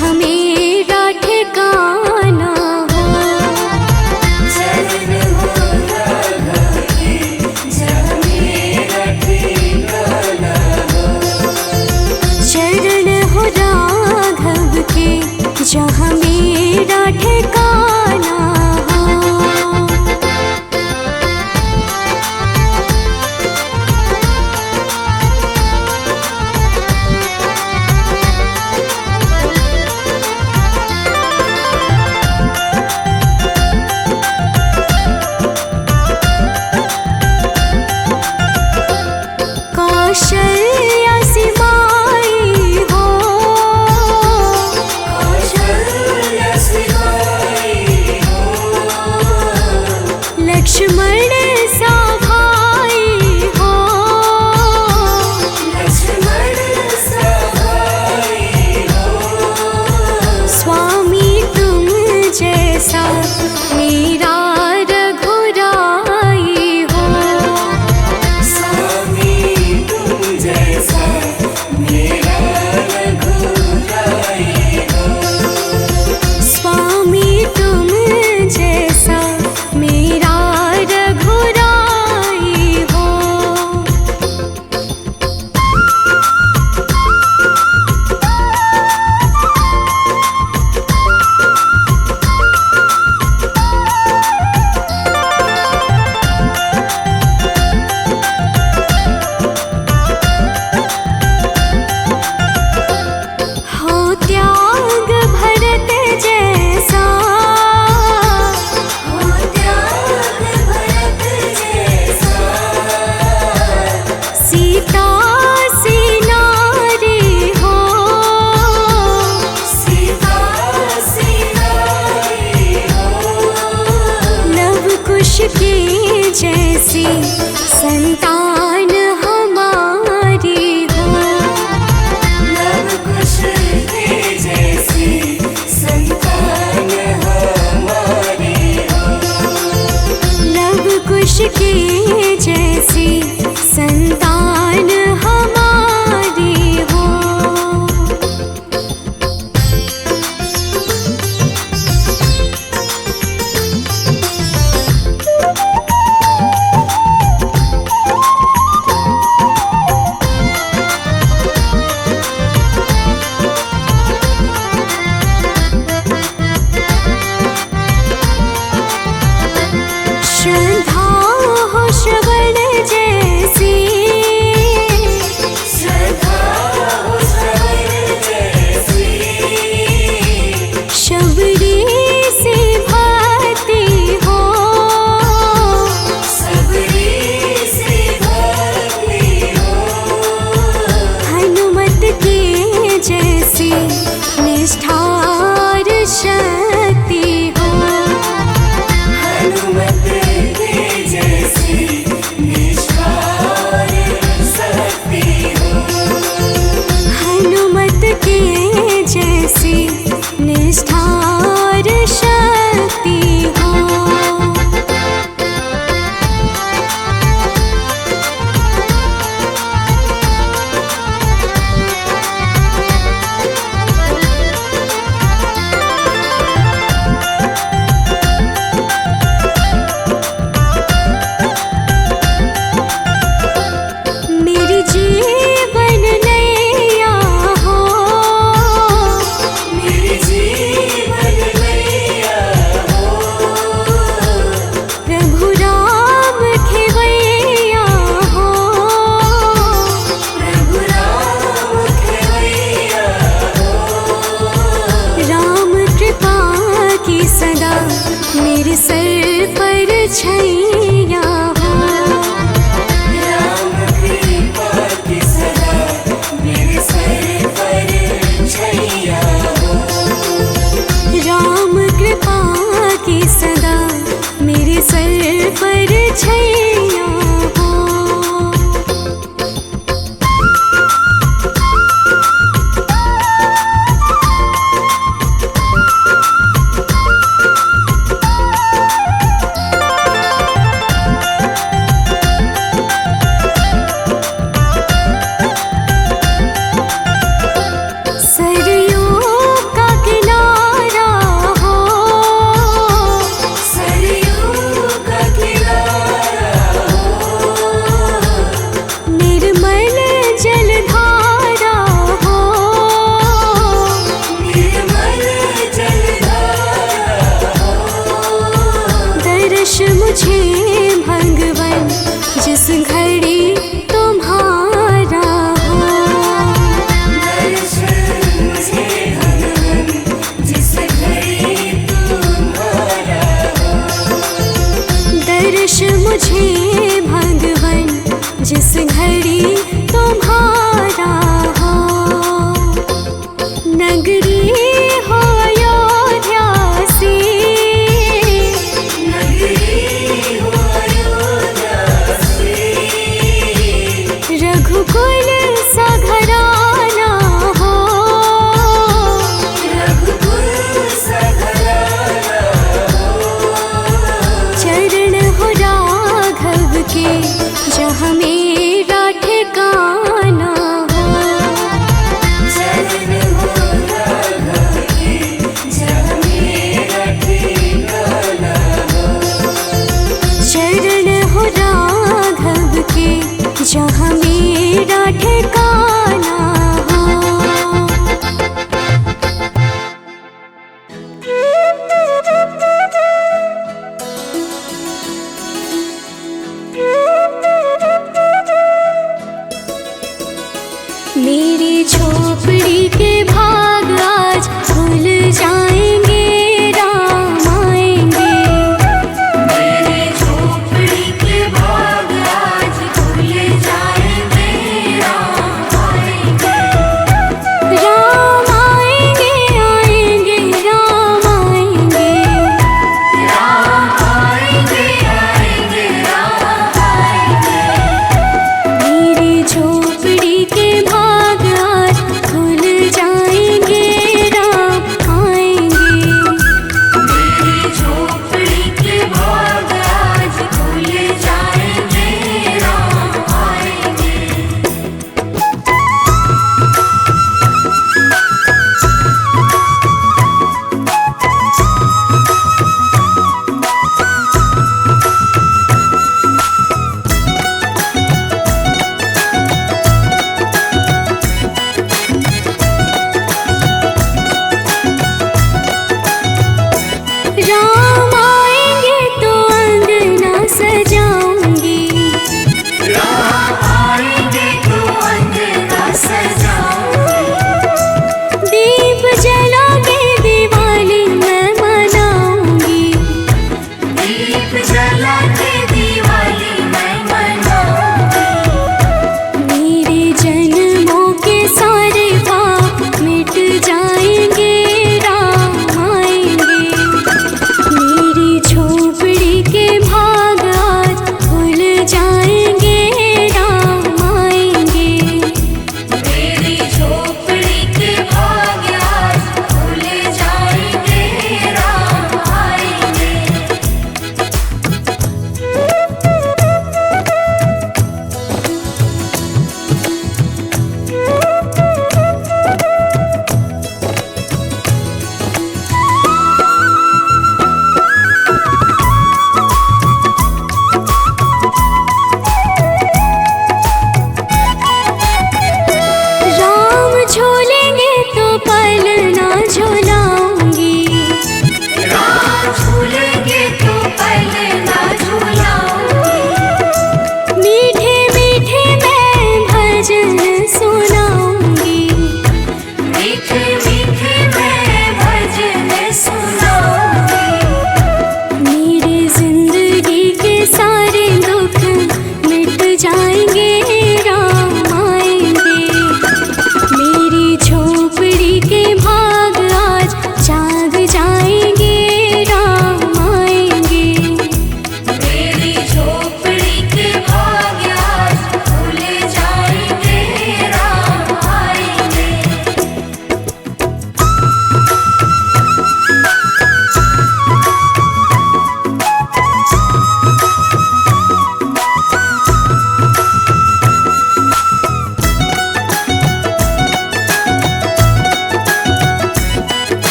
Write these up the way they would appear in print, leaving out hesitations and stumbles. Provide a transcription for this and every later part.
जहाँ मेरा ठिकाना हो। चरण हो राघव के जहाँ मेरा ठिकाना हो। चरण हो राघव के जहाँ मेरा ठिकाना हो। कौशल्या सी माई हो। कौशल्या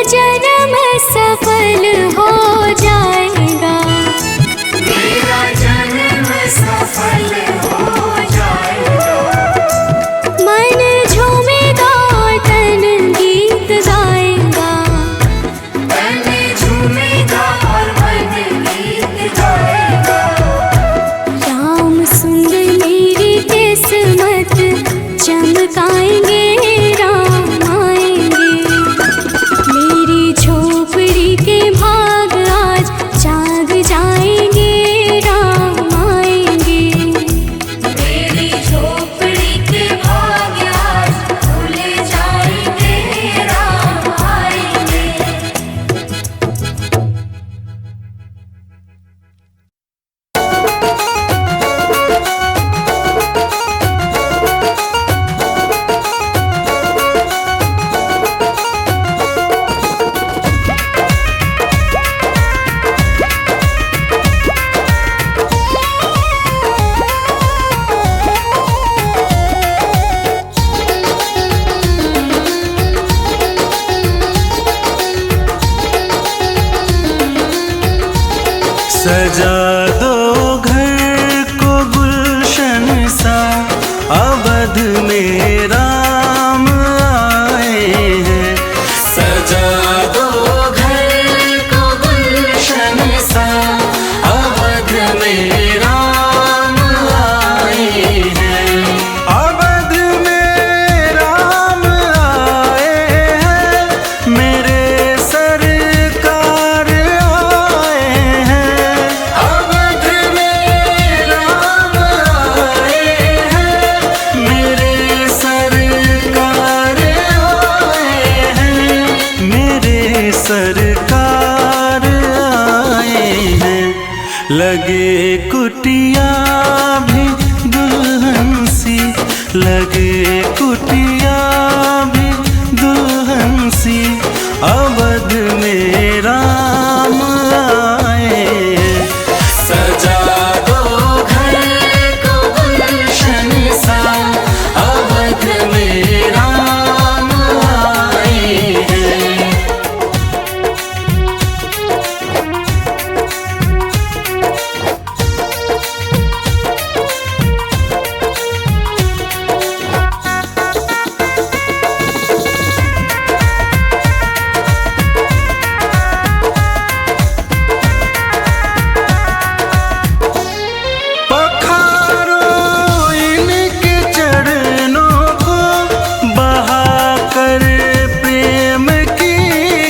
जन्म सफल हो जाएगा, मेरा जन्म सफल हो जाएगा। मन झूमेगा तन गीत गाएगा, तन झूमेगा और मन गीत गाएगा। राम सुंदर मेरी किस्मत चमकाएंगे, राम आएंगे। मेरी झोपड़ी के भाग आज जाग जाएंगे, राम आएंगे। मेरी झोपड़ी के भाग आज खुल जाएंगे, राम आएंगे। सजा दो घर को गुलशन सा, अवध में राम आए हैं। सजा दो घर को गुलशन सा, अवध में राम आए हैं। अवध में राम आए हैं, मेरे सरकार आए हैं। अवध में राम आए हैं, मेरे सरकार आए हैं, मेरे सरकार आए हैं। लगे कुटिया भी दुल्हन सी, लगे कुटिया भी दुल्हन सी, अवध में राम आए हैं। सजा दो घर को गुलशन सा, अवध में राम आए हैं। पखारो इनके चरणों को, बहाकर प्रेम की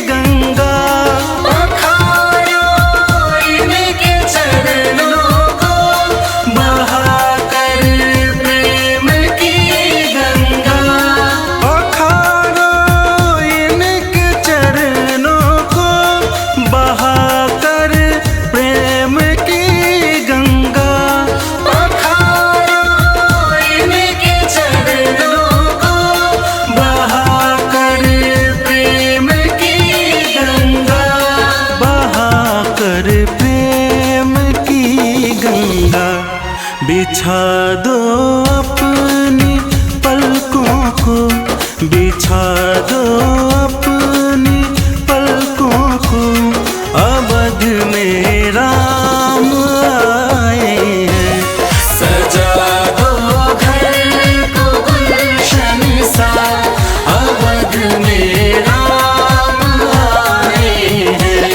गंगा। पखारो इनके चरणों को, बहाकर प्रेम की गंगा। पखारो इनके चरणों को, बहाकर प्रेम की गंगा। पखारो इनके चरणों को, बहाकर प्रेम की गंगा। बहाकर प्रेम की गंगा। बिछा दो अपनी पलकों को, बिछा दो अपनी पलकों को, अवध में राम आए हैं। सजा दो घर को गुलशन सा, अवध में राम आए हैं।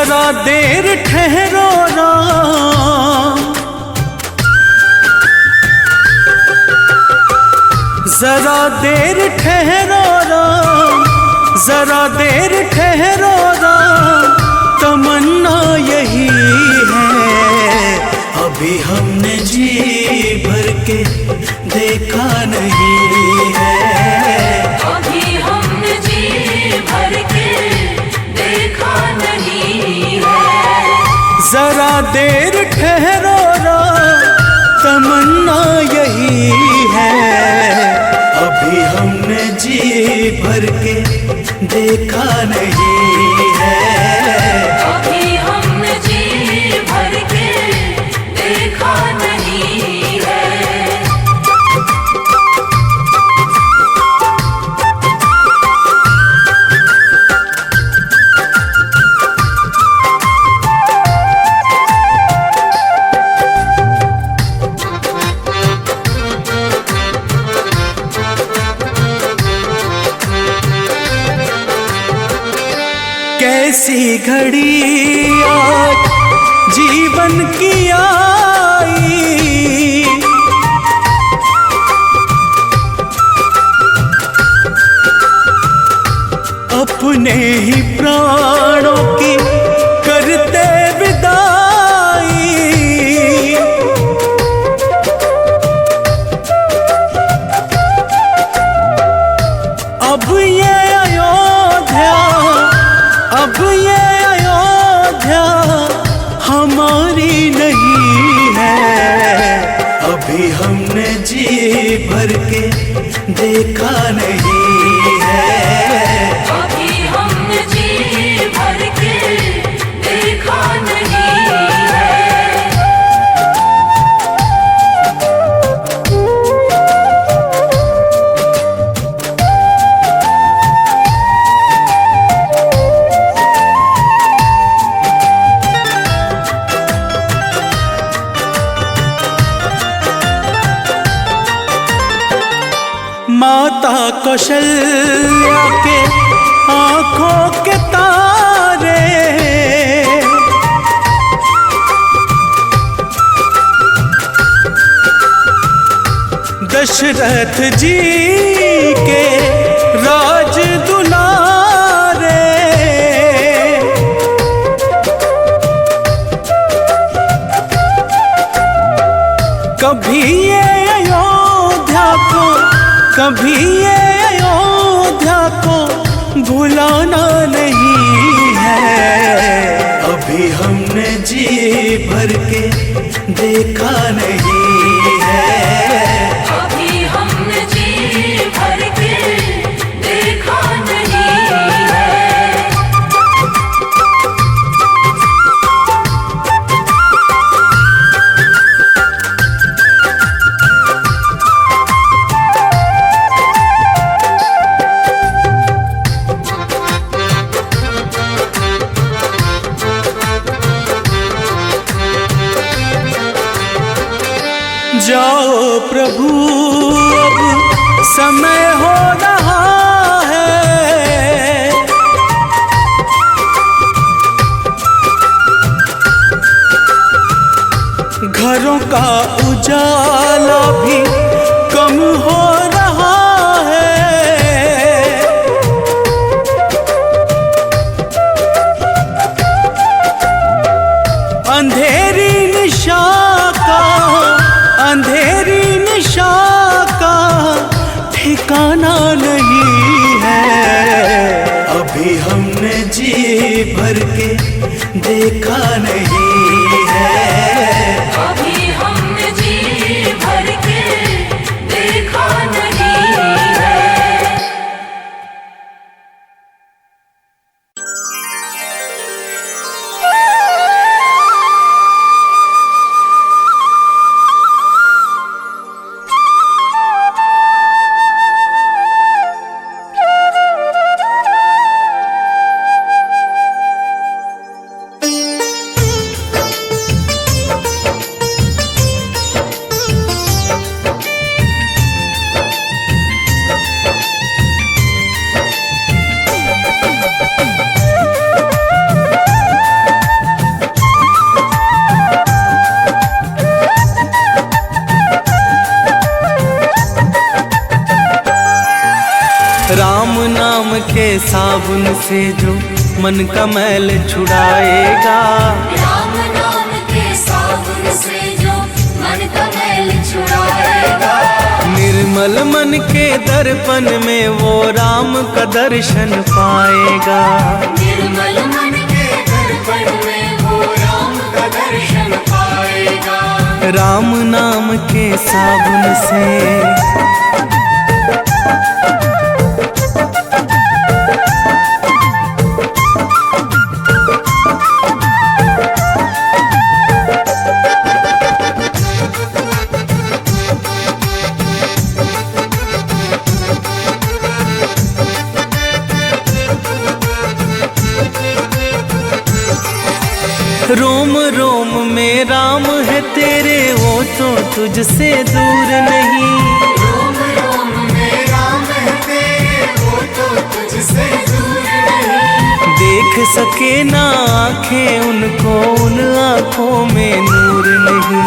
जरा देर ठहरो राम, जरा देर ठहरो राम, जरा देर ठहरो राम, तमन्ना यही है। अभी हमने जी भर के देखा नहीं है, अभी हमने जी भर के देखा नहीं है। जरा देर ठहरो राम, तमन्ना यही है। अभी हमने जी भर के देखा नहीं है, अभी हमने जी भर के देखा नहीं है। कैसी घड़ी आज जीवन की आई, अपने ही प्राणों की करते विदाई। अब ये अयोध्या, अब ये अयोध्या हमारी नहीं है। अभी हमने जी भर के देखा नहीं है, अभी हमने जी भर के देखा नहीं है। माता कौशल्या के आंखों के तारे, दशरथ जी के राज दुलारे। कभी ये अयोध्या को, कभी ये अयोध्या को भुलाना नहीं है। अभी हमने जी भर के देखा नहीं है, अभी हमने जी भर के देखा नहीं है। जाओ प्रभु अब समय हो रहा है, घरों का उजाला भी कम हो रहा है। अंधेरी निशा का, अंधेरी निशा का ठिकाना नहीं है। अभी हमने जी भर के देखा नहीं है, अभी हमने जी भर के देखा नहीं है। राम नाम के साबुन से जो मन का मैल छुड़ाएगा, राम नाम के साबुन से जो मन का मैल छुड़ाएगा। निर्मल मन के दर्पण में वो राम का दर्शन पाएगा। निर्मल मन के दर्पण में वो राम का दर्शन पाएगा। राम नाम के साबुन से रोम रोम में राम है तेरे, वो तो तुझसे दूर नहीं। रोम रोम में राम है तेरे, वो तो तुझसे दूर नहीं। देख सके ना आँखें उनको, उन आँखों में नूर नहीं।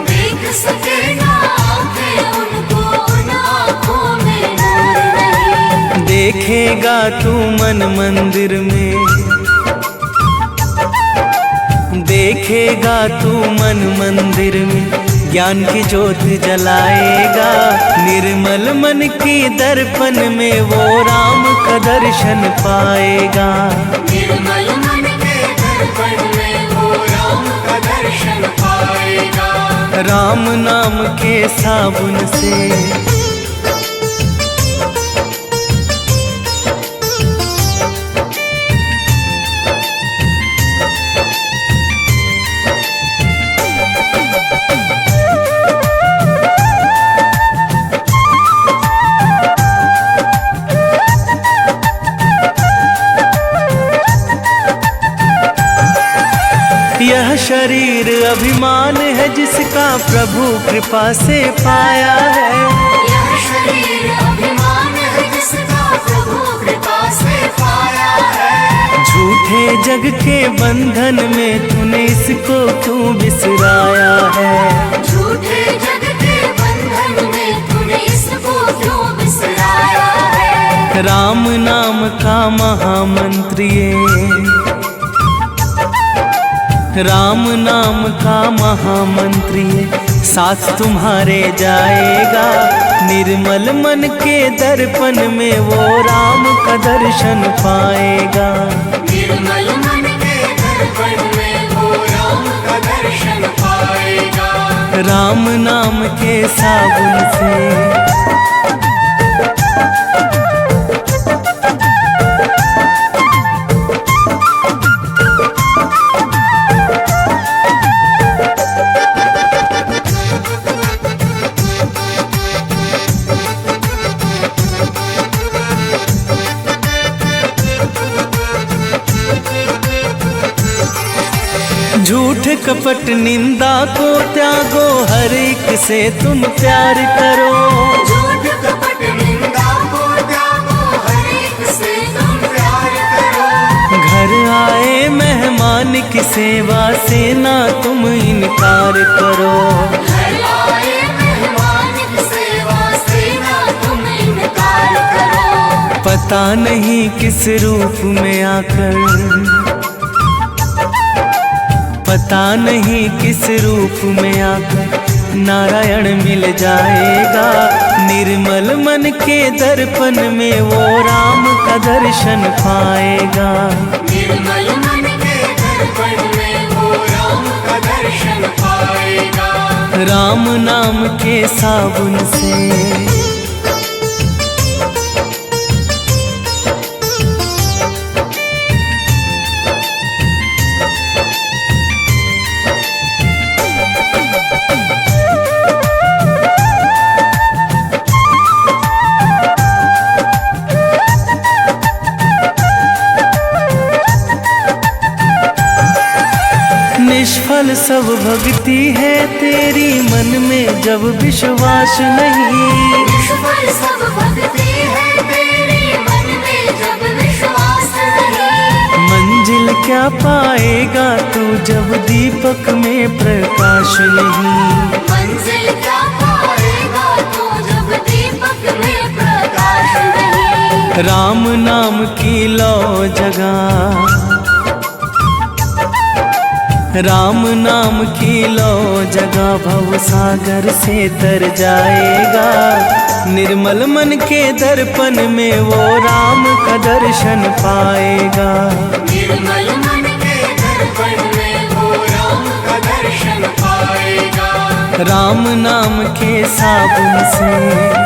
देख सके ना आँखें उनको, उन आँखों में नूर नहीं। देखेगा तू मन मंदिर में, देखेगा तू मन मंदिर में, ज्ञान की ज्योत जलाएगा। निर्मल मन की दर्पण में वो राम का दर्शन पाएगा। निर्मल मन के दर्पण में वो राम का दर्शन पाएगा। राम नाम के साबुन से यह शरीर अभिमान है जिसका प्रभु कृपा से पाया है। यह शरीर अभिमान है जिसका प्रभु कृपा से पाया है। झूठे जग के बंधन में तूने इसको क्यों बिसराया है। झूठे जग के बंधन में तूने इसको क्यों बिसराया है। राम नाम का महामंत्र ये, राम नाम का महामंत्र ये साथ तुम्हारे जाएगा। निर्मल मन के दर्पण में वो राम का दर्शन पाएगा। निर्मल मन के दर्पण में वो राम का दर्शन पाएगा। राम नाम के साबुन से झूठ कपट निंदा को त्यागो, हर एक से तुम प्यार करो। झूठ कपट निंदा को त्यागो, हर एक से तुम प्यार करो। घर आए मेहमान की सेवा से ना तुम इनकार करो। घर आए मेहमान की सेवा से ना तुम इनकार करो। पता नहीं किस रूप में आकर, पता नहीं किस रूप में आकर नारायण मिल जाएगा। निर्मल मन के दर्पण में वो राम का दर्शन पाएगा। निर्मल मन के दर्पण में वो राम का दर्शन पाएगा। राम नाम के साबुन से निष्फल सब भक्ति है तेरी, मन में जब विश्वास नहीं। निष्फल सब भक्ति है तेरी, मन में जब विश्वास नहीं। मंजिल क्या पाएगा तू जब दीपक में प्रकाश नहीं। मंजिल क्या पाएगा तू जब दीपक में प्रकाश नहीं। राम नाम की लो जगह, राम नाम की लो जगह भव सागर से तर जाएगा। निर्मल मन के दर्पण में वो राम का दर्शन पाएगा। निर्मल मन के दर्पण में वो राम का दर्शन पाएगा। राम नाम के साबुन से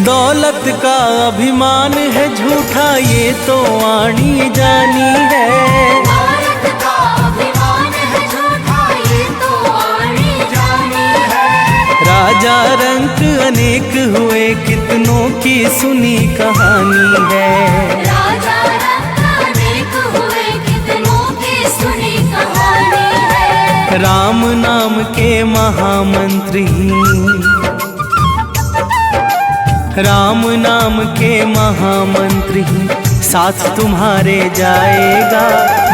दौलत का अभिमान है झूठा ये तो आनी जानी है। दौलत का अभिमान है झूठा ये तो आनी जानी है। राजा रंक अनेक हुए कितनों की सुनी कहानी है। राजा रंक अनेक हुए कितनों की सुनी कहानी है। राम नाम के महामंत्र ही, राम नाम के महामंत्र ही साथ तुम्हारे जाएगा।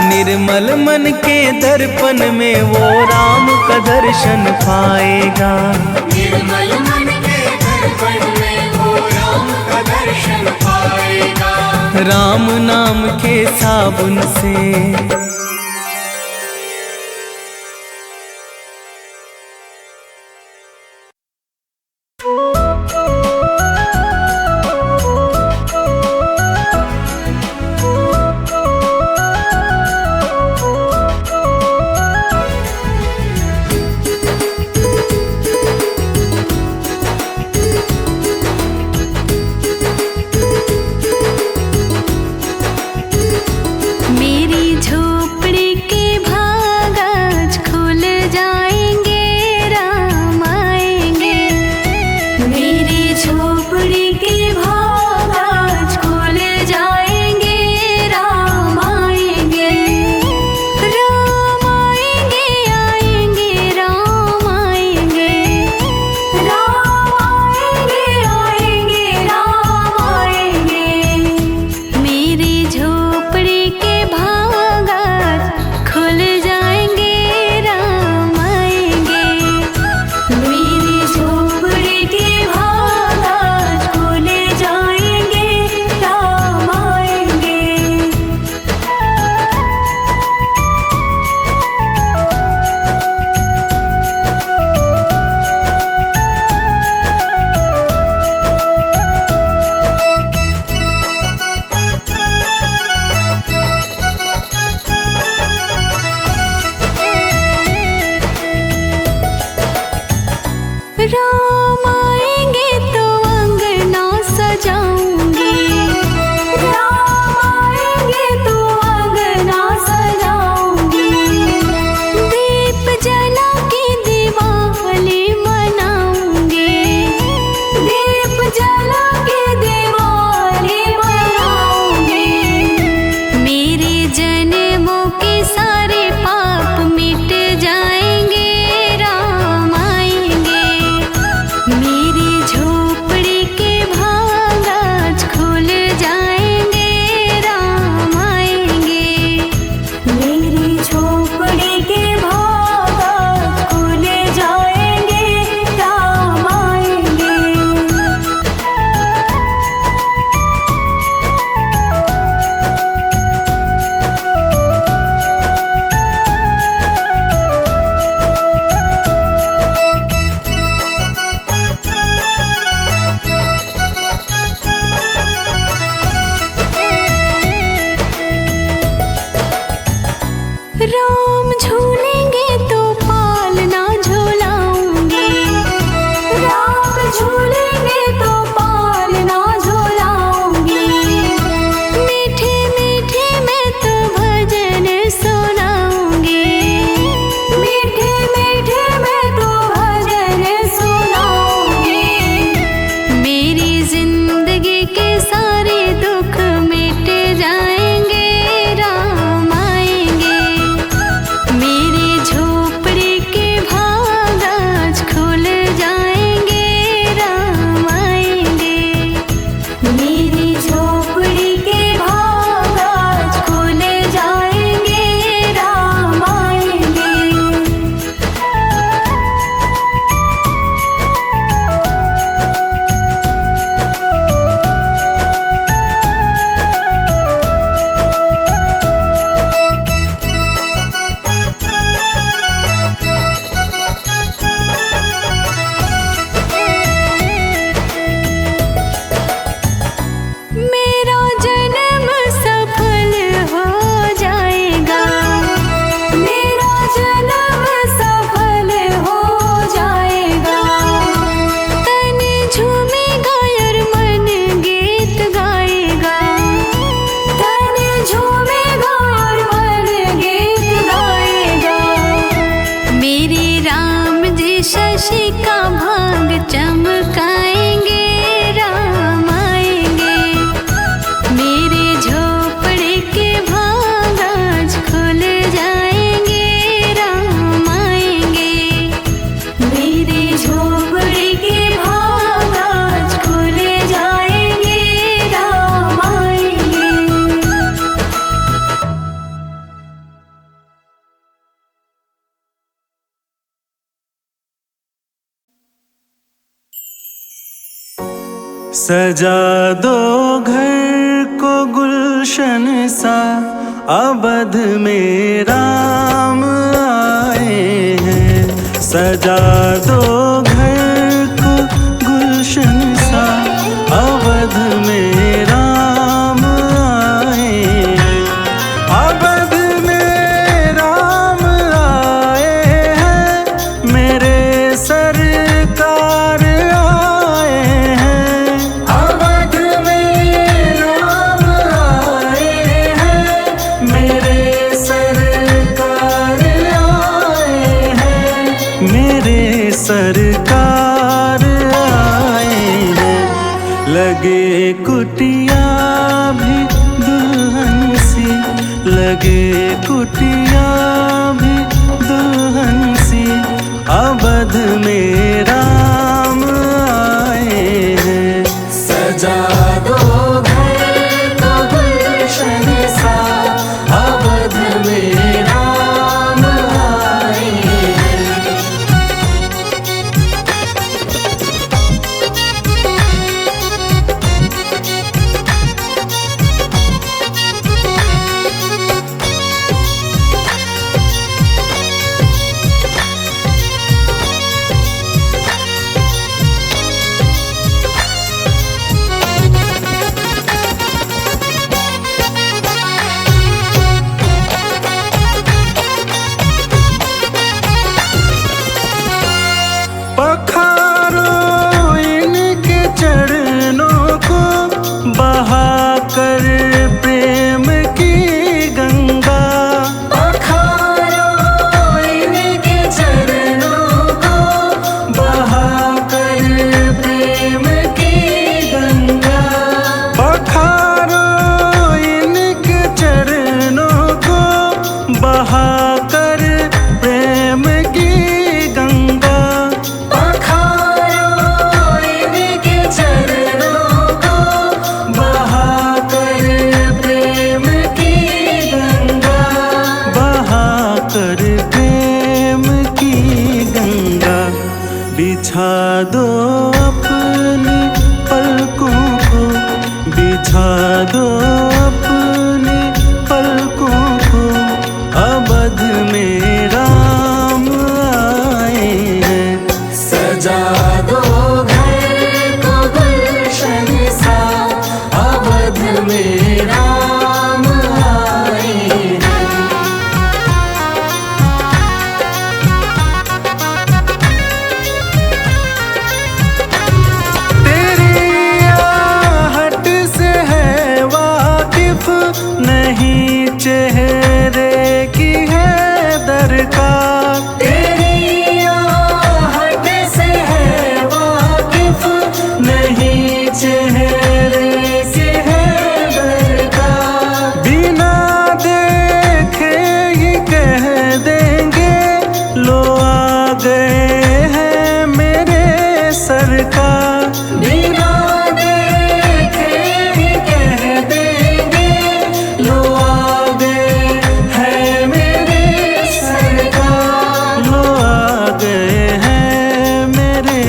निर्मल मन के दर्पण में वो राम का दर्शन पाएगा। निर्मल मन के दर्पण में वो राम का दर्शन पाएगा। राम नाम के साबुन से काशी का भाग चमकाएंगे, राम आएंगे। मेरे झोपड़े के भाग आज खुल जाएंगे, राम आएंगे। मेरे झोपड़े के भाग आज खुल जाएंगे, राम आएंगे। सजा दो घर को गुलशन सा, अवध में राम आए हैं। सजा दो घर को गुलशन सा, अवध में राम आए हैं। अवध में राम आए हैं, मेरे सरकार आए हैं। अवध में राम आए हैं, मेरे सरकार आए हैं। मेरे सरकार आए हैं। लगे कुटिया भी दुल्हन सी, लगे कुटिया भी दुल्हन सी, अवध में राम आए हैं। सजा दो घर को गुलशन सा, अवध में राम आए हैं। पखारो इनके चरणों को, बहाकर प्रेम की गंगा। पखारो इनके चरणों को, बहाकर प्रेम की गंगा। पखारो इनके चरणों को, बहाकर प्रेम की गंगा। पखारो इनके चरणों को, बहाकर प्रेम की गंगा। बहाकर प्रेम की गंगा। बिछा दो अपनी पलकों को, बिछा दो अपनी पलकों को, अवध में राम आए हैं। सजा दो घर को गुलशन सा, अवध में राम आए हैं। तेरी आहट से है वाकिफ, नहीं चेहरे की है दरकार। तेरी आहट से है वाकिफ, नहीं चेहरे से है दरकार। बिना देखे ही कह देंगे, लो आ गए हैं मेरे सरकार। बिना देखे ही कह देंगे, लो आ गए हैं मेरे सरकार। लो आ गए हैं मेरे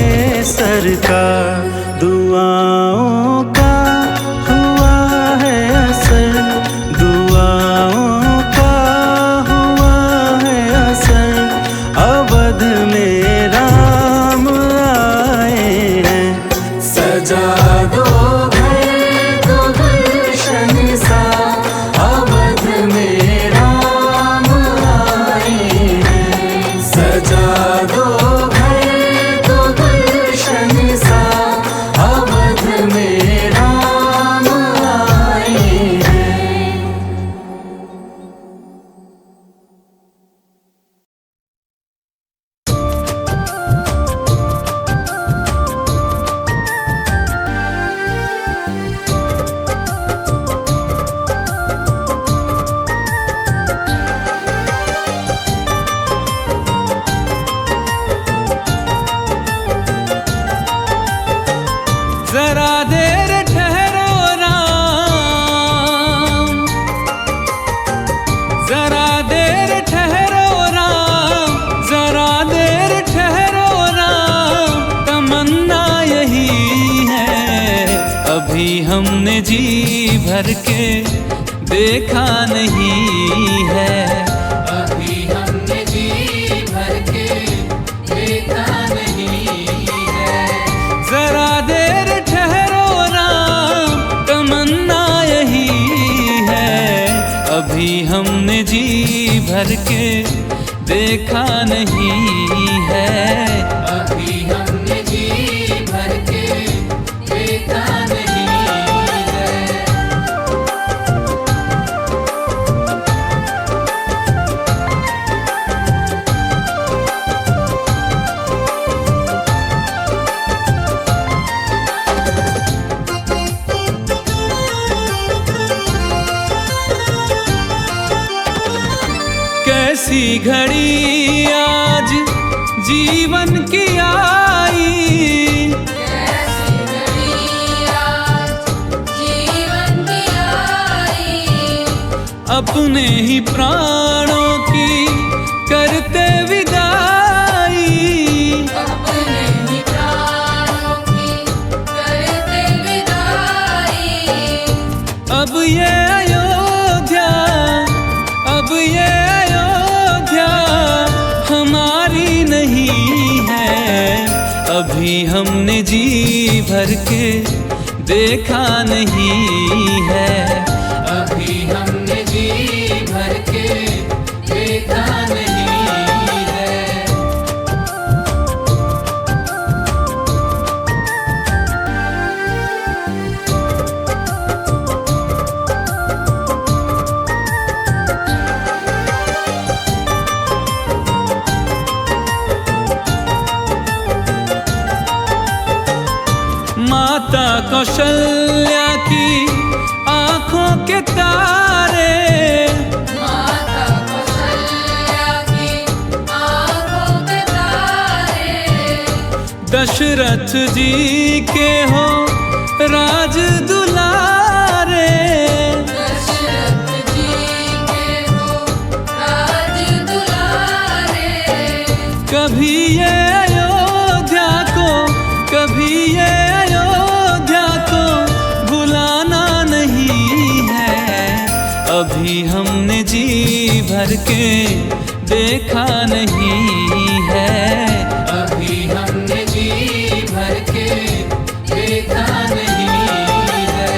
सरकार। दुआओं का हुआ है असर, दुआओं का हुआ है असर, अवध में राम आए हैं। सजा दो घर को गुलशन सा, अवध में राम आए हैं। सजा दो घर को गुलशन सा, अवध में राम आए हैं। हमने जी भर के देखा नहीं है। अभी हमने जी भर के देखा नहीं है। जरा देर ठहरो राम, तमन्ना यही है। अभी हमने जी भर के देखा नहीं है। अभी हमने जी भर के देखा नहीं है। कैसी घड़ी आज जीवन की आई, कैसी घड़ी आज जीवन की आई, अपने ही प्राणों की करते विदाई। अपने ही प्राणों की करते विदाई। अब ये अयोध्या, अब ये अयोध्या हमारी नहीं है। अभी हमने जी भर के देखा नहीं है। अभी हमने जी भर के देखा नहीं है। माता कौशल्या की आंखों के तारे, माता कौशल्या की आंखों के तारे, दशरथ जी के हो राज दुलारे। दशरथ जी के हो राज दुलारे। कभी ये अयोध्या को, कभी ये अयोध्या को भुलाना नहीं है। अभी हमने जी भर के देखा नहीं है। अभी हमने जी भर के देखा नहीं है।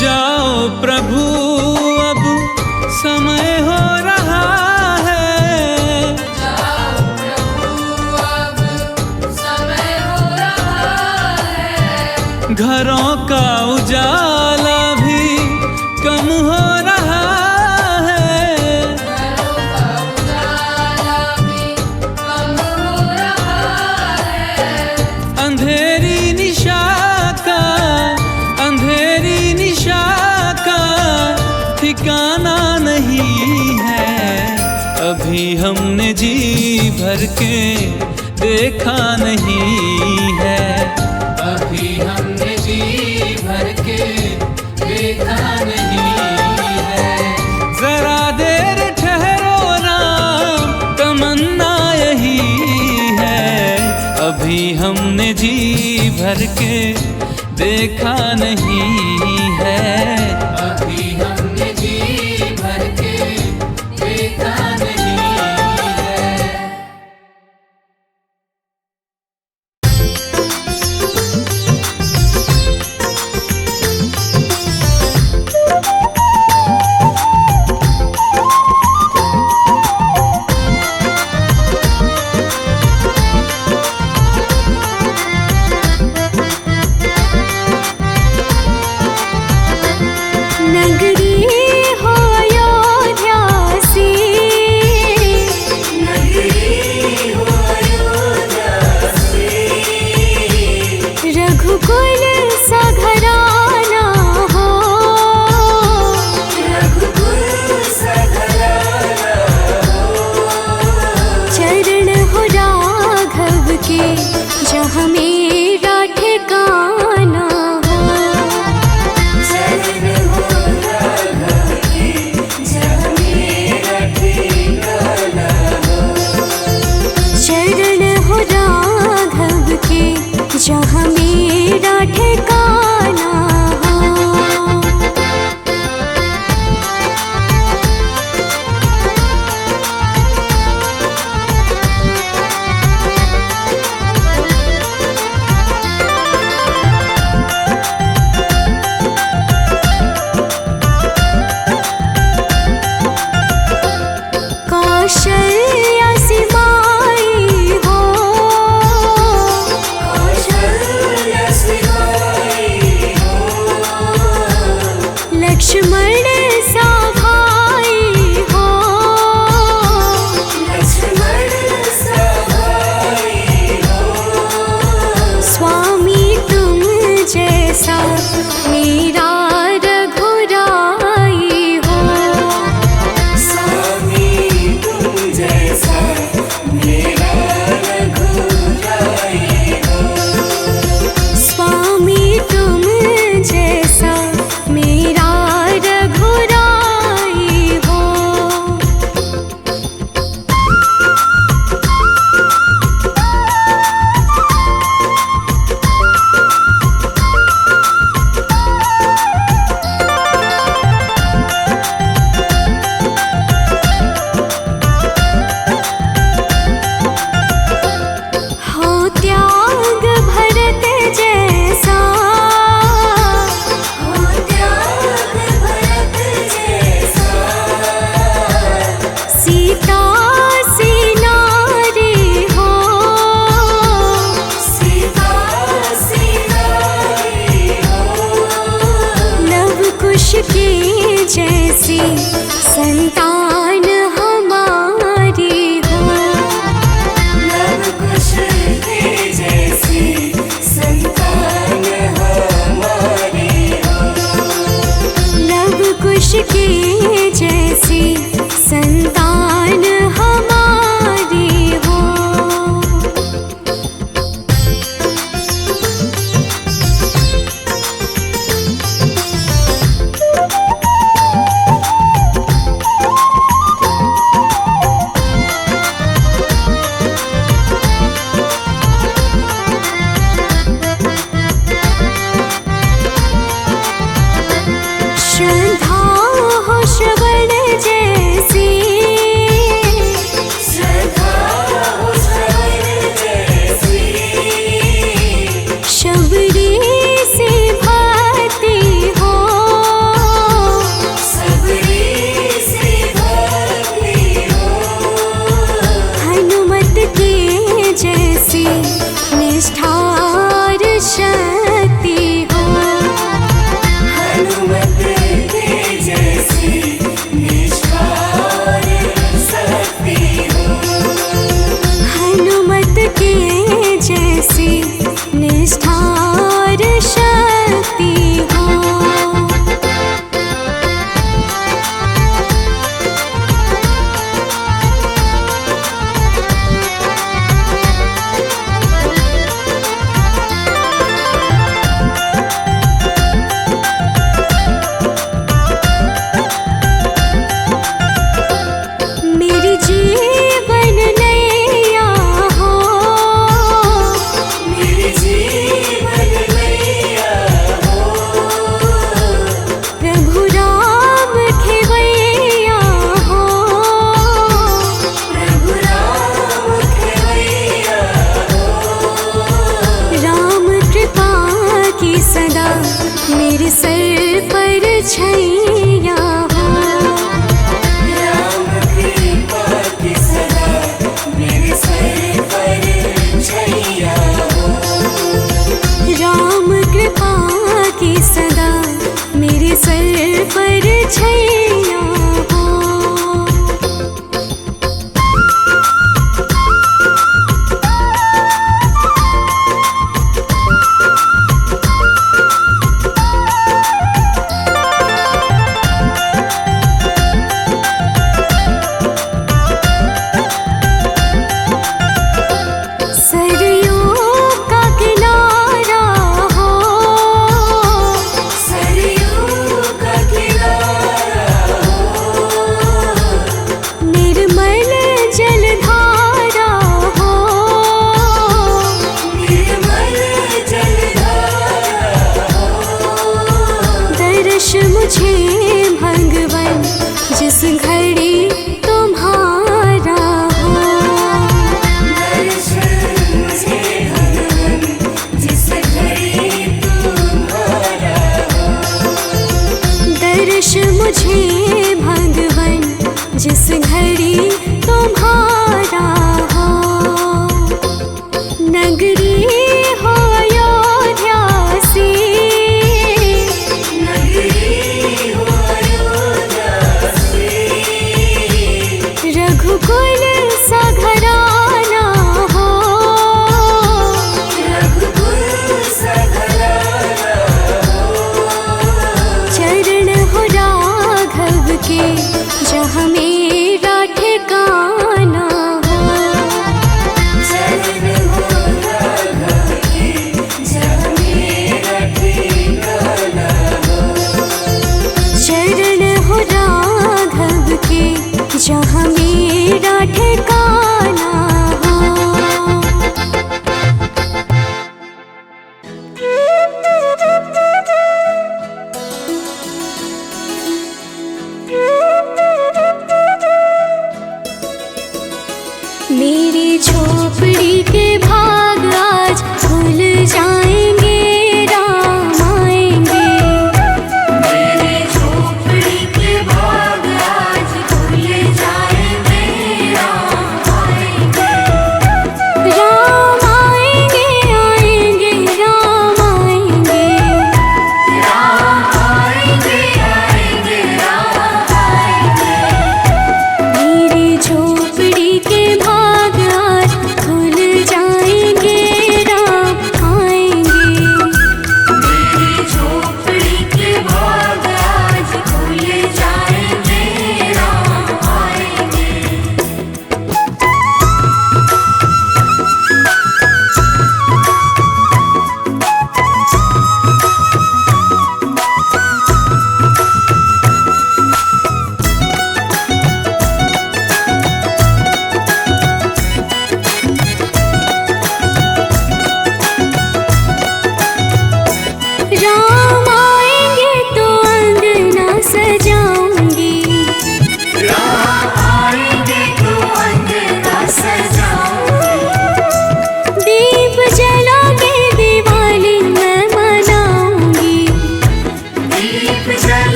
जाओ प्रभु अब समय हो रहा है। जाओ प्रभु अब समय हो रहा है। घरों का उजाला भी कम हो रहा है। घरों का उजाला भी कम हो रहा है। अंधेरी निशा का, अंधेरी निशा का ठिकाना नहीं है। अभी हमने जी भर के देखा नहीं है। अभी हमने जी भर के देखा नहीं है। जरा देर ठहरो राम, तमन्ना यही है। अभी हमने जी भर के देखा नहीं है। अभी हमने जी भर के देखा नहीं है। जिस घड़ी तुम्हारा हो। दर्श मुझे भगवन जिस घड़ी तुम्हारा हो। नगरी हो अयोध्या सी, रघुकुल सा घराना हो। चरण हो राघव के जहाँ मेरा ठिकाना हो। चरण हो राघव के जहाँ मेरा ठिकाना हो। मेरी झोपड़ी के भाग आज खुल जाएंगे, राम आएंगे। मेरी झोपड़ी के भाग आज खुल जाएंगे, राम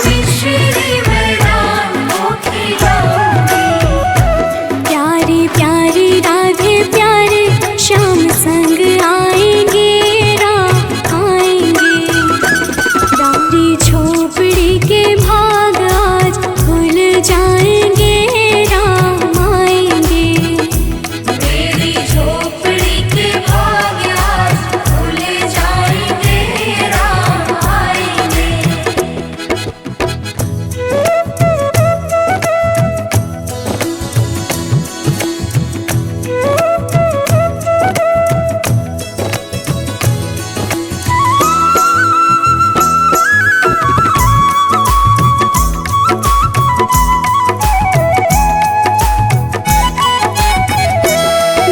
मिश्री में डाल को खिलाऊंगी। प्यारी प्यारी राधे प्यारे श्याम संग आएंगे राम आएंगे। रानी झोपड़ी के भाग आज खुल जाएंगे राम आएंगे। मेरी झोपड़ी के भाग आज खुल जाएंगे राम आएंगे।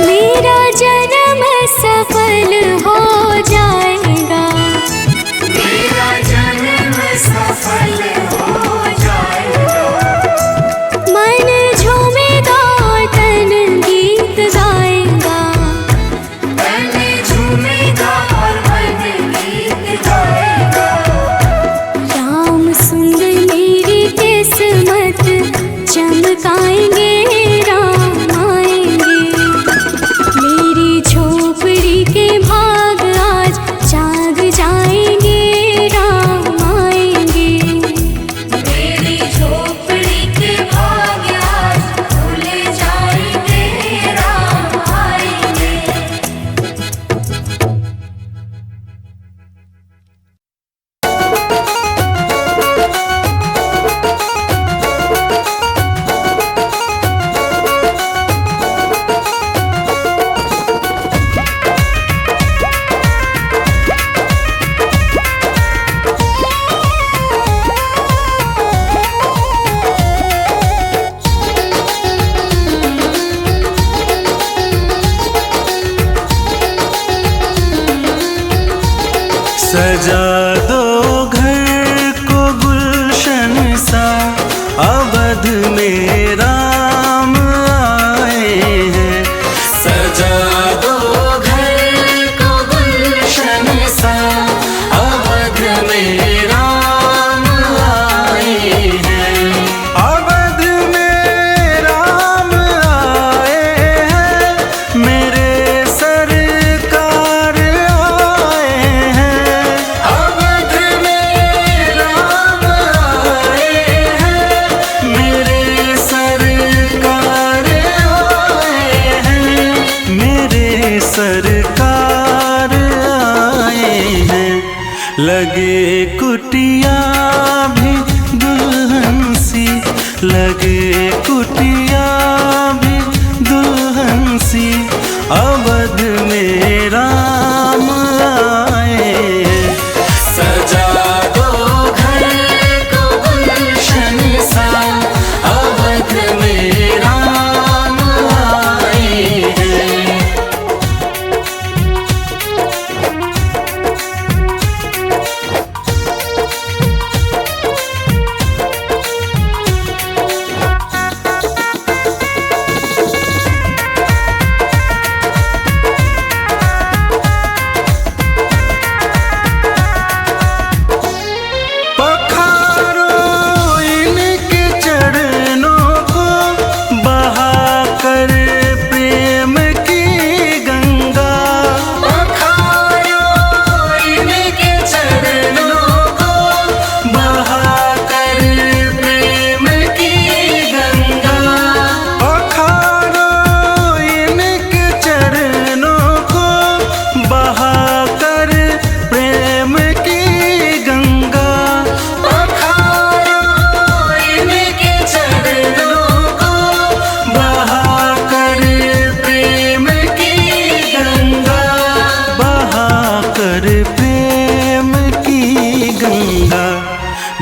मेरा जन्म सफल हो जाएगा। मेरा जन्म सफल हो जाएगा। मन झूमेगा और तन गीत गाएगा। तन झूमेगा और मन गीत गाएगा। राम सुंदर मेरी किस्मत चमकाएंगे राम आएंगे। मेरी झोपड़ी के भाग आज जाग जाएंगे राम आएंगे। मेरी झोपड़ी के भाग आज खुल जाएंगे राम आएंगे। सजा दो घर को गुलशन सा, अवध में राम आए हैं। सजा दो घर को गुलशन सा, अवध में राम आए हैं। अवध में राम आए हैं, मेरे सरकार आए हैं। अवध में राम आए हैं, मेरे सरकार आए हैं। मेरे सरकार आए हैं। लगे कुटिया भी दुल्हन सी, लगे कुटिया भी दुल्हन सी, अवध में राम आए हैं। सजा दो घर को गुलशन सा, अवध में राम आए हैं।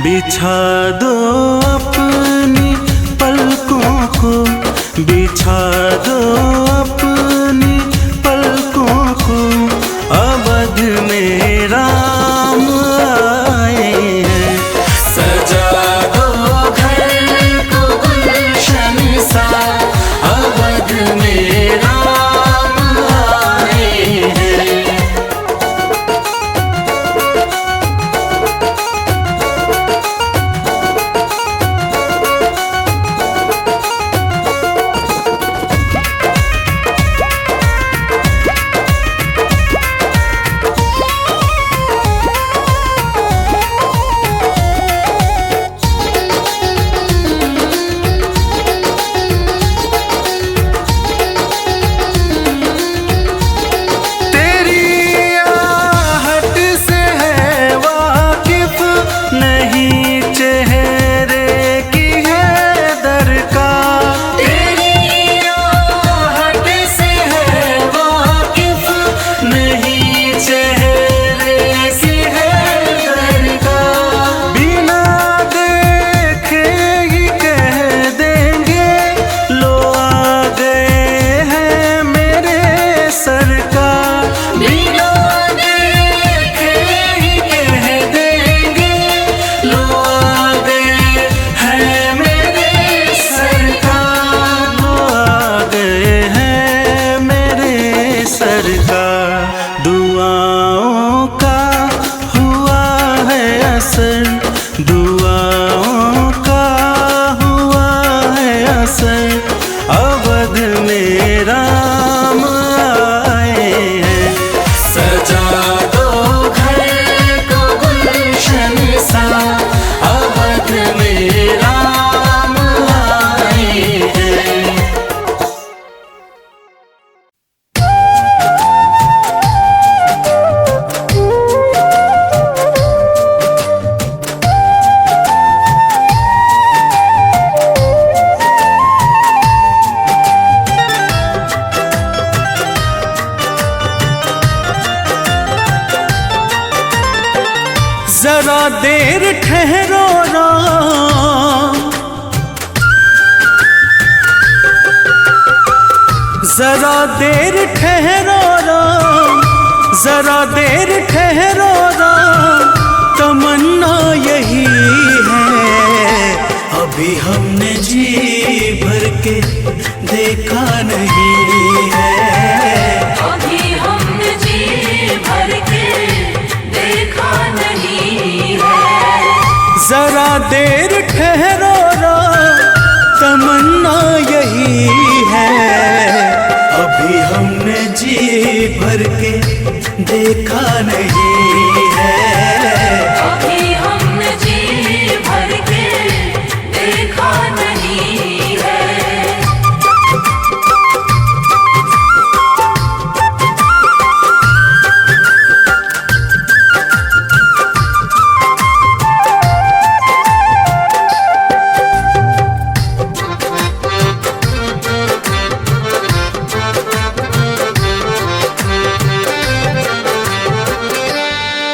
बिछा दो अपनी पलकों को, बिछा दो अपनी पलकों को, अवध में राम आए हैं। सजा दो घर को गुलशन सा, अवध में राम आए हैं। ठहरो राम, जरा देर ठहरो राम, जरा देर ठहरो राम, तमन्ना यही है। अभी हमने जी भर के देखा नहीं है, अभी हमने जी भर के देखा नहीं है। जरा देर ठहरो राम, तमन्ना यही है। अभी हमने जी भर के देखा नहीं है, अभी हमने जी भर के देखा नहीं है।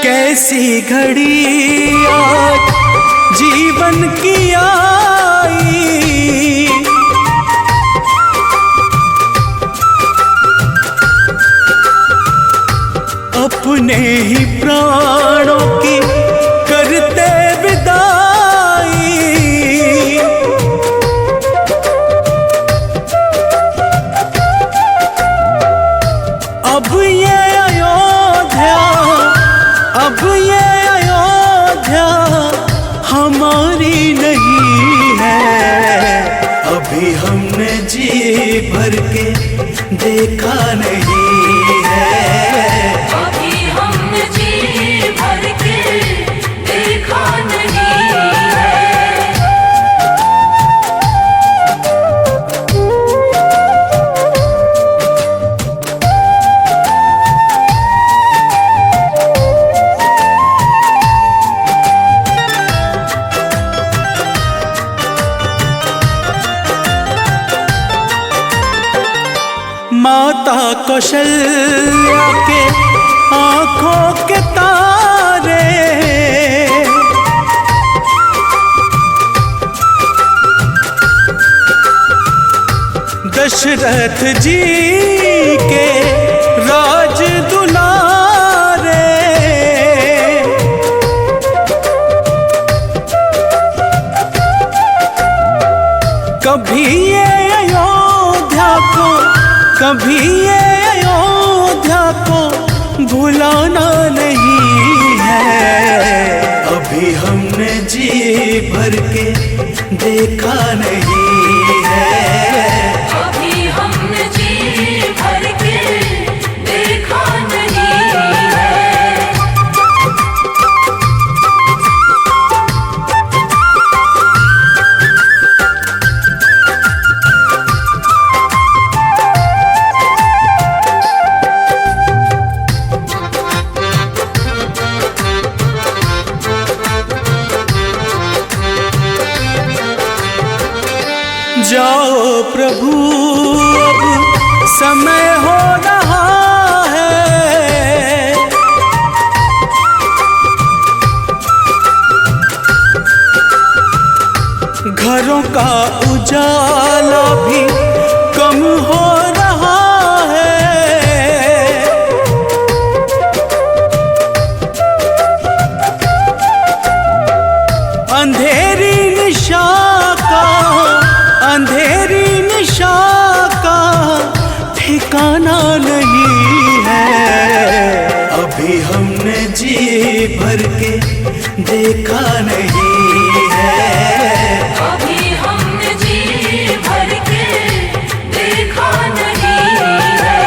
कैसी घड़ी आज जीवन की आई, अपने ही प्राणों की करते विदाई। अब ये अयोध्या, अब ये अयोध्या हमारी नहीं है। अभी हमने जी भर के देखा नहीं है, अभी हमने जी भर के देखा नहीं है। माता कौशल्या के आंखों के तारे, दशरथ जी के राज दुलारे। कभी ये अयोध्या को, कभी ये अयोध्या को भुलाना नहीं है। अभी हमने जी भर के देखा नहीं है, अभी हमने जी भर के देखा नहीं है। जाओ प्रभु अब समय हो रहा है, घरों का उजाला भी कम हो रहा है। अंधेरी निशा का, अंधेरी निशा का ठिकाना नहीं है। अभी हमने जी भर के देखा नहीं है, अभी हमने जी भर के देखा नहीं है।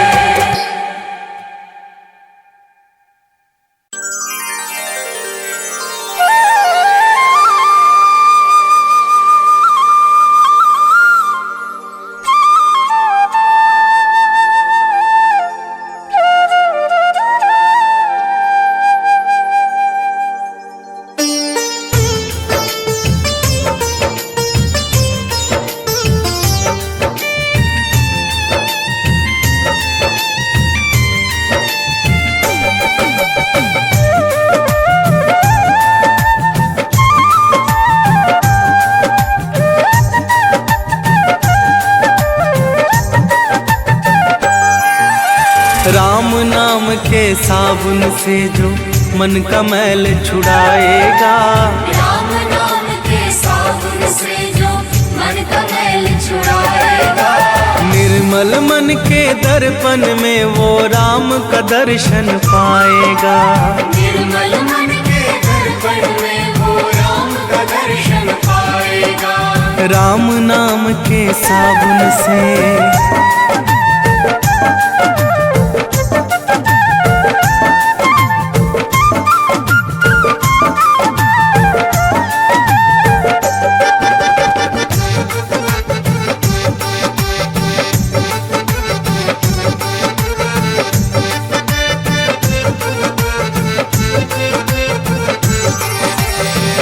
के साबुन से जो मन का मैल छुड़ाएगा। राम नाम के साबुन से जो मन का मैल छुड़ाएगा। निर्मल मन के दर्पण में वो राम का दर्शन पाएगा। निर्मल मन के दर्पण में वो राम का दर्शन पाएगा। राम नाम के साबुन से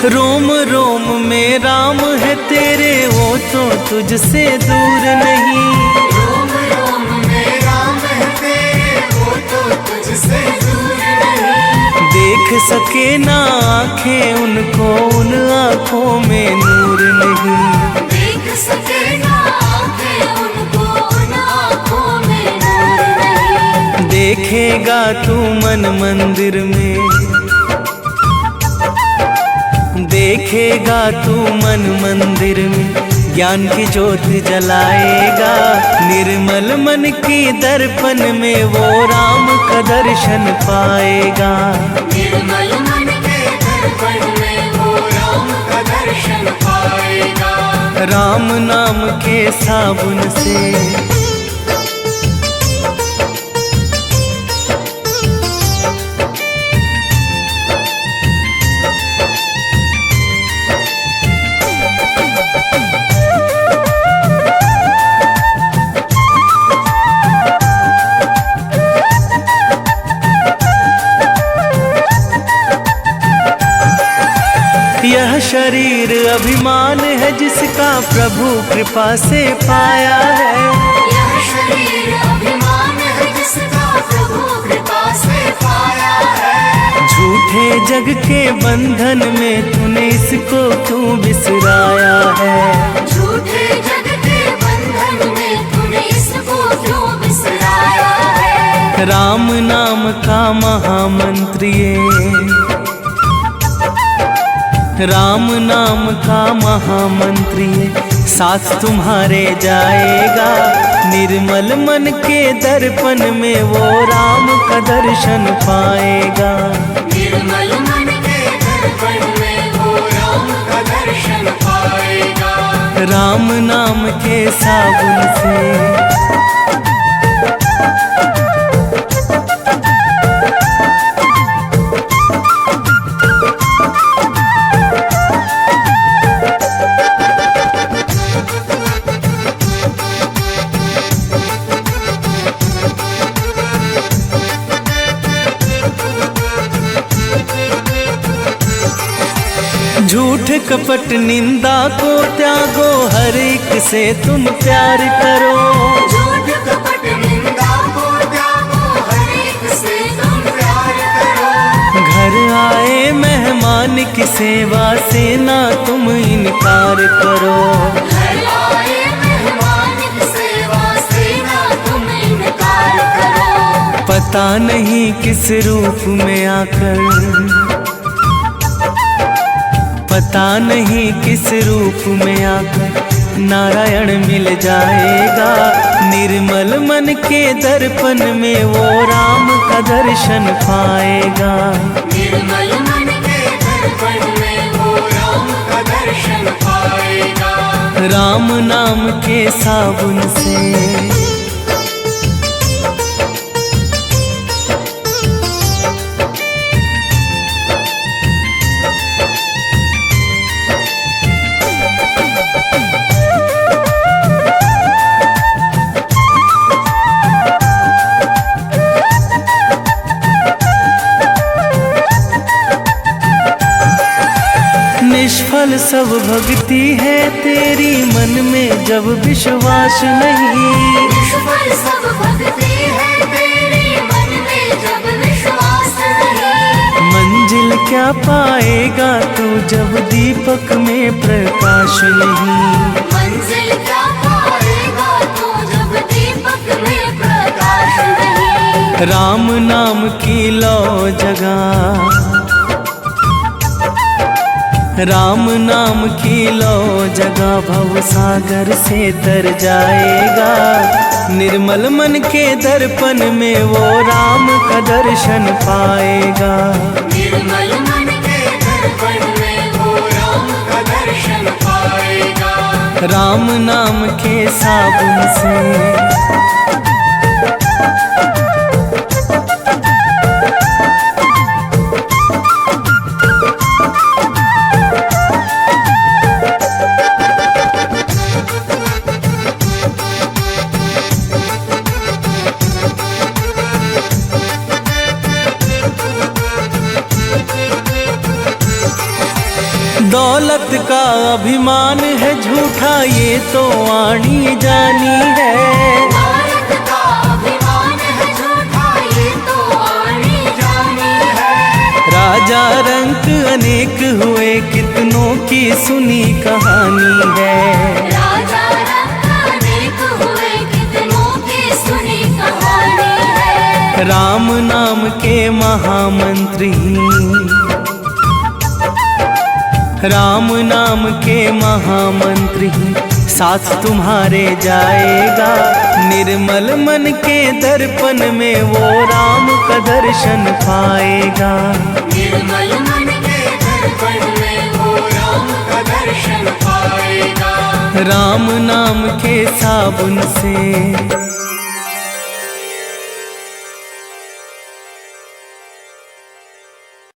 रोम रोम में राम है तेरे, वो तो तुझसे दूर नहीं। रोम रोम में राम है तेरे, वो तो तुझसे दूर नहीं। देख सके ना आँखें उनको, उन आँखों में नूर नहीं। देख सके ना आँखें उनको, उन आँखों में नूर नहीं। देखेगा तू मन मंदिर में, देखेगा तू मन मंदिर में, ज्ञान की ज्योत जलाएगा। निर्मल मन की दर्पण में वो राम का दर्शन पाएगा। निर्मल मन के दर्पण में वो राम का दर्शन पाएगा। राम नाम के साबुन से यह शरीर अभिमान है जिसका प्रभु कृपा से पाया है। यह शरीर अभिमान है जिसका प्रभु कृपा से पाया है। झूठे जग के बंधन में तूने इसको क्यों बिसराया है। झूठे जग के बंधन में तूने इसको क्यों बिसराया है। राम नाम का महामंत्र ये, राम नाम का महामंत्र ये साथ तुम्हारे जाएगा। निर्मल मन के दर्पण में वो राम का दर्शन पाएगा। निर्मल मन के दर्पण में वो राम का दर्शन पाएगा। राम नाम के साबुन से झूठ कपट निंदा को त्यागो, हर एक से तुम प्यार करो। झूठ कपट निंदा को त्यागो, हर एक से तुम प्यार करो। घर आए मेहमान की सेवा से ना तुम इनकार करो। घर आए मेहमान की सेवा से ना तुम इनकार करो। पता नहीं किस रूप में आकर, पता नहीं किस रूप में आकर नारायण मिल जाएगा। निर्मल मन के दर्पण में वो राम का दर्शन पाएगा। निर्मल मन के दर्पण में वो राम का दर्शन पाएगा। राम नाम के साबुन से निष्फल सब भक्ति है तेरी, मन में जब विश्वास नहीं। निष्फल सब भक्ति है तेरी, मन में जब विश्वास नहीं। मंजिल क्या पाएगा तू जब दीपक में प्रकाश नहीं। मंजिल क्या पाएगा तू जब दीपक में प्रकाश नहीं। राम नाम की लो जगह, राम नाम की लो जगह भव सागर से तर जाएगा। निर्मल मन के दर्पण में वो राम का दर्शन पाएगा। निर्मल मन के दर्पण में वो राम का दर्शन पाएगा। राम नाम के साबुन से दौलत का अभिमान है झूठा ये तो आनी जानी है। भारत का अभिमान है झूठा ये तो आनी जानी है। राजा रंक अनेक हुए कितनों की सुनी कहानी है। राजा रंक अनेक हुए कितनों की सुनी कहानी है। राम नाम के महामंत्री, राम नाम के महामंत्री साथ तुम्हारे जाएगा। निर्मल मन के दर्पण में वो राम का दर्शन पाएगा। निर्मल मन के दर्पण में वो राम का दर्शन पाएगा। राम नाम के साबुन से